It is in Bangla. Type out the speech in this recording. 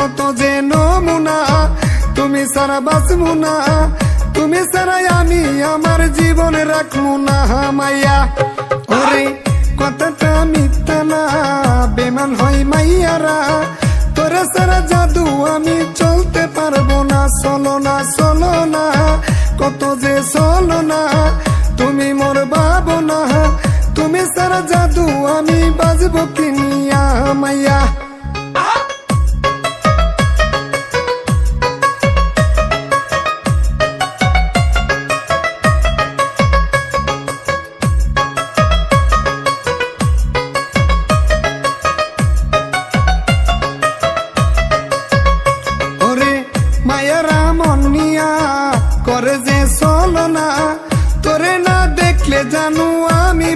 কত যে নমুনা, তুমি সারা বাঁচবো না, তুমি সারাই আমি আমার জীবনে রাখবো না মাইয়া। ওরে কথাটা মিথ্যা না, বেমান হয় মাইয়ারা, তোরে সারা জাদু আমি চলতে পারবো না। চলো না চলো না, কত যে চলো না, তুমি মোর ভাবনা, তুমি সারা জাদু আমি বাজবো কিনিয়া মাইয়া। মায়েরা মন নিয়া করে যে চলো না, তোরে না দেখলে জানু আমি